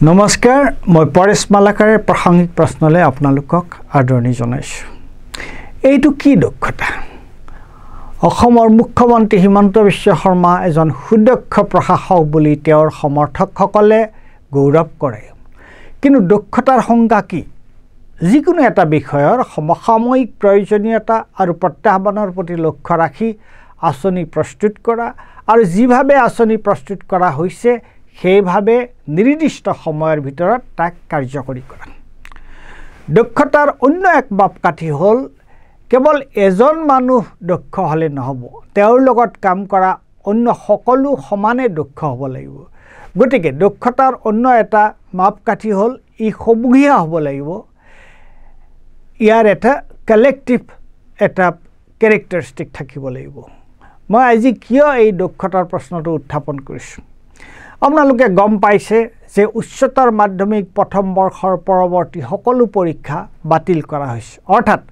নমস্কাৰ মই পৰেশ মালাকাৰে প্ৰাসংগিক প্ৰশ্নলৈ আপোনালোকক আদৰণি জনাইছো। এইটো কি দক্ষতা? অসমৰ মুখ্যমন্ত্ৰী হিমন্ত বিশ্ব শৰ্মা এজন সুদক্ষ প্ৰশাসক বুলি তেওঁৰ সমৰ্থকসকলে গৌৰৱ কৰে। কিন্তু দক্ষতাৰ সংজ্ঞা কি? যিকোনো এটা বিষয়ৰ সমসাময়িক প্ৰয়োজনীয়তা আৰু প্ৰত্যাহ্বানৰ প্ৰতি লক্ষ্য ৰাখি আঁচনি প্ৰস্তুত কৰা আৰু যিভাৱে আঁচনি প্ৰস্তুত কৰা হৈছে সেইভাৱে নিৰ্দিষ্ট সময়ৰ ভিতৰত তাক কাৰ্যকৰী কৰা। দক্ষতাৰ অন্য এক মাপকাঠি হ'ল কেৱল এজন মানুহ দক্ষ হ'লে নহ'ব, তেওঁৰ লগত কাম কৰা অন্য সকলো সমানে দক্ষ হ'ব লাগিব। গতিকে দক্ষতাৰ অন্য এটা মাপকাঠি হ'ল ই সমূহীয়া হ'ব লাগিব। ইয়াৰ এটা কালেক্টিভ এটা কেৰেক্টাৰিষ্টিক থাকিব লাগিব। মই আজি কিয় এই দক্ষতাৰ প্ৰশ্নটো উত্থাপন কৰিছোঁ? আপোনালোকে গম পাইছে যে উচ্চতৰ মাধ্যমিক প্ৰথম বৰ্ষৰ পৰৱৰ্তী সকলো পৰীক্ষা বাতিল কৰা হৈছে। অৰ্থাৎ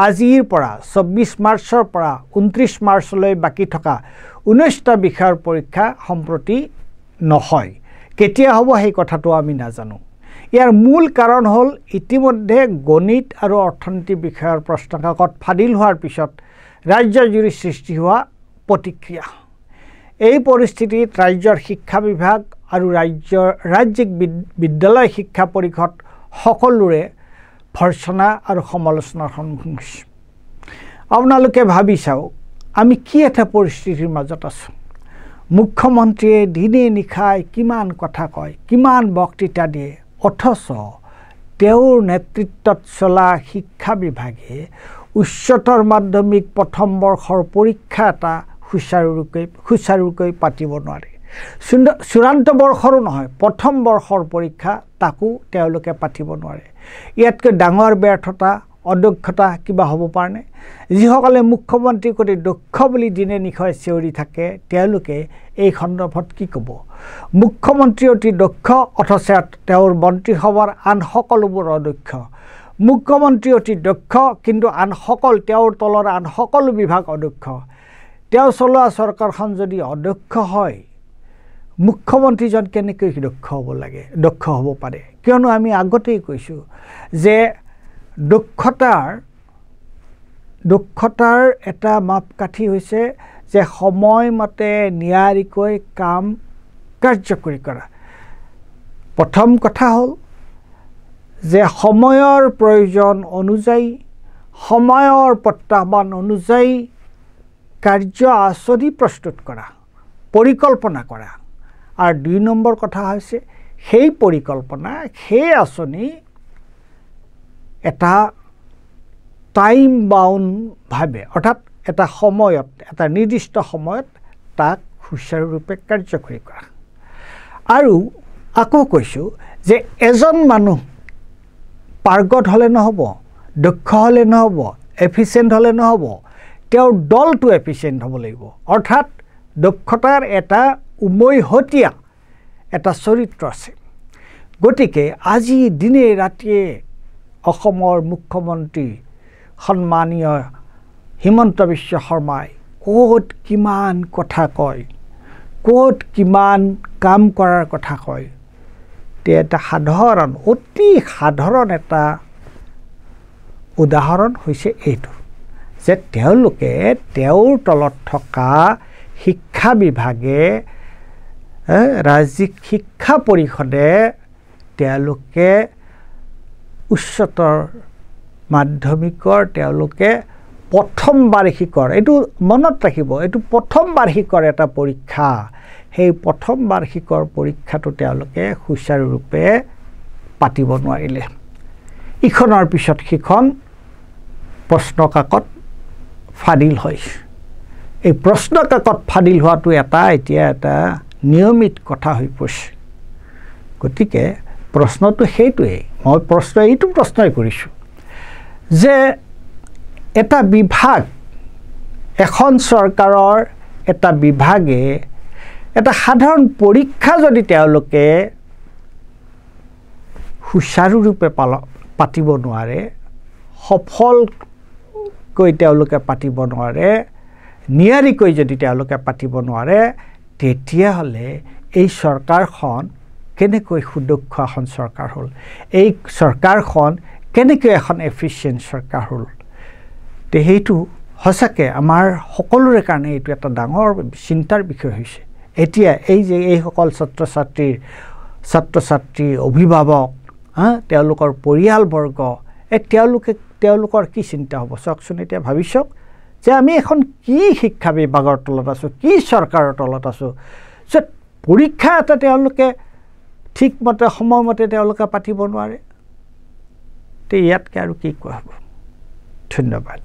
আজিৰ পৰা 24 মাৰ্চৰ পৰা 29 মাৰ্চলৈ বাকী থকা 19টা বিষয়ৰ পৰীক্ষা সম্প্ৰতি নহয়। কেতিয়া হ'ব সেই কথাটো আমি নাজানো। ইয়াৰ মূল কাৰণ হ'ল ইতিমধ্যে গণিত আৰু অৰ্থনীতি বিষয়ৰ প্ৰশ্নকাকত ফাদিল হোৱাৰ পিছত ৰাজ্যজুৰি সৃষ্টি হোৱা প্ৰতিক্ৰিয়া। এই পৰিস্থিতিত ৰাজ্যৰ শিক্ষা বিভাগ আৰু ৰাজ্যিক বিদ্যালয় শিক্ষা পৰিষদ সকলোৰে ভৰ্ৎসনা আৰু সমালোচনাৰ সন্মুখীন হৈছে। আপোনালোকে ভাবি চাওক, আমি কি এটা পৰিস্থিতিৰ মাজত আছোঁ। মুখ্যমন্ত্ৰীয়ে দিনে নিশাই কিমান কথা কয়, কিমান বক্তৃতা দিয়ে, অথচ তেওঁৰ নেতৃত্বত চলা শিক্ষা বিভাগে উচ্চতৰ মাধ্যমিক প্ৰথম বৰ্ষৰ পৰীক্ষা এটা সুচাৰুৰূপে পাতিব নোৱাৰে। চূড়ান্ত বৰ্ষৰো নহয়, প্ৰথম বৰ্ষৰ পৰীক্ষা তাকো তেওঁলোকে পাতিব নোৱাৰে। ইয়াতকৈ ডাঙৰ ব্যৰ্থতা, অদক্ষতা কিবা হ'ব পাৰেনে? যিসকলে মুখ্যমন্ত্ৰীক অতি দক্ষ বুলি দিনে নিশাই চিঞৰি থাকে তেওঁলোকে এই সন্দৰ্ভত কি ক'ব? মুখ্যমন্ত্ৰী অতি দক্ষ অথচ তেওঁৰ মন্ত্ৰীসভাৰ আন সকলোবোৰ অদক্ষ। মুখ্যমন্ত্ৰী অতি দক্ষ কিন্তু তেওঁৰ তলৰ আন সকলো বিভাগ অদক্ষ। তেওঁ চলোৱা চৰকাৰখন যদি অদক্ষ হয়, মুখ্যমন্ত্ৰীজন কেনেকৈ দক্ষ হ'ব পাৰে? কিয়নো আমি আগতেই কৈছোঁ যে দক্ষতাৰ এটা মাপকাঠি হৈছে যে সময়মতে নিয়াৰিকৈ কাম কাৰ্যকৰী কৰা। প্ৰথম কথা হ'ল যে সময়ৰ প্ৰয়োজন অনুযায়ী, সময়ৰ প্ৰত্যাহ্বান অনুযায়ী কাৰ্য আঁচনি প্ৰস্তুত কৰা, পৰিকল্পনা কৰা। আৰু 2 নম্বৰ কথা হৈছে সেই পৰিকল্পনা, সেই আঁচনি এটা টাইম বাউণ্ডভাৱে অৰ্থাৎ এটা সময়ত, এটা নিৰ্দিষ্ট সময়ত তাক সুচাৰুৰূপে কাৰ্যকৰী কৰা। আৰু আকৌ কৈছোঁ যে এজন মানুহ পাৰ্গত হ'লে নহ'ব, দক্ষ হ'লে নহ'ব, এফিচিয়েণ্ট হ'লে নহ'ব, তেওঁৰ দলটো এফিচিয়েণ্ট হ'ব লাগিব। অৰ্থাৎ দক্ষতাৰ এটা উমৈহতীয়া এটা চৰিত্ৰ আছে। গতিকে আজি দিনে ৰাতিয়ে অসমৰ মুখ্যমন্ত্ৰী সন্মানীয় হিমন্ত বিশ্ব শৰ্মাই ক'ত কিমান কথা কয়, ক'ত কিমান কাম কৰাৰ কথা কয়। এটা অতি সাধাৰণ এটা উদাহৰণ হৈছে এইটো যে তেওঁলোকে তেওঁৰ তলত থকা শিক্ষা বিভাগে, ৰাজ্যিক শিক্ষা পৰিষদে তেওঁলোকে উচ্চতৰ মাধ্যমিকৰ তেওঁলোকে প্ৰথম বাৰ্ষিকৰ, এইটো মনত ৰাখিব, এইটো প্ৰথম বাৰ্ষিকৰ এটা পৰীক্ষা। সেই প্ৰথম বাৰ্ষিকৰ পৰীক্ষাটো তেওঁলোকে সুচাৰুৰূপে পাতিব নোৱাৰিলে। ইখনৰ পিছত সিখন প্ৰশ্নকাকত ফাদিল হৈছে। এই প্ৰশ্নকাকত ফাদিল হোৱাটো এতিয়া এটা নিয়মিত কথা হৈ পৰিছে। গতিকে প্ৰশ্নটো সেইটোৱেই। মই এইটো প্ৰশ্নই কৰিছোঁ যে এটা বিভাগ, এখন চৰকাৰৰ এটা বিভাগে এটা সাধাৰণ পৰীক্ষা যদি তেওঁলোকে সুচাৰুৰূপে পাতিব নোৱাৰে, সফলকৈ তেওঁলোকে পাতিব নোৱাৰে, নিয়াৰিকৈ যদি তেওঁলোকে পাতিব নোৱাৰে, তেতিয়াহ'লে এই চৰকাৰখন কেনেকৈ সুদক্ষ এখন চৰকাৰ হ'ল এই চৰকাৰখন কেনেকৈ এখন এফিচিয়েণ্ট চৰকাৰ হ'ল তে সেইটো সঁচাকৈ আমাৰ সকলোৰে কাৰণে এইটো এটা ডাঙৰ চিন্তাৰ বিষয় হৈছে এতিয়া এই যে এইসকল ছাত্ৰ ছাত্ৰী অভিভাৱক তেওঁলোকৰ পৰিয়ালবৰ্গ তেওঁলোকৰ কি চিন্তা হ'ব চাওকচোন এতিয়া ভাবি চাওক যে আমি এখন কি শিক্ষা বিভাগৰ তলত আছোঁ কি চৰকাৰৰ তলত আছোঁ য'ত পৰীক্ষা এটা তেওঁলোকে ঠিকমতে সময়মতে তেওঁলোকে পাতিব নোৱাৰে তে ইয়াতকৈ আৰু কি কোৱা হ'ব ধন্যবাদ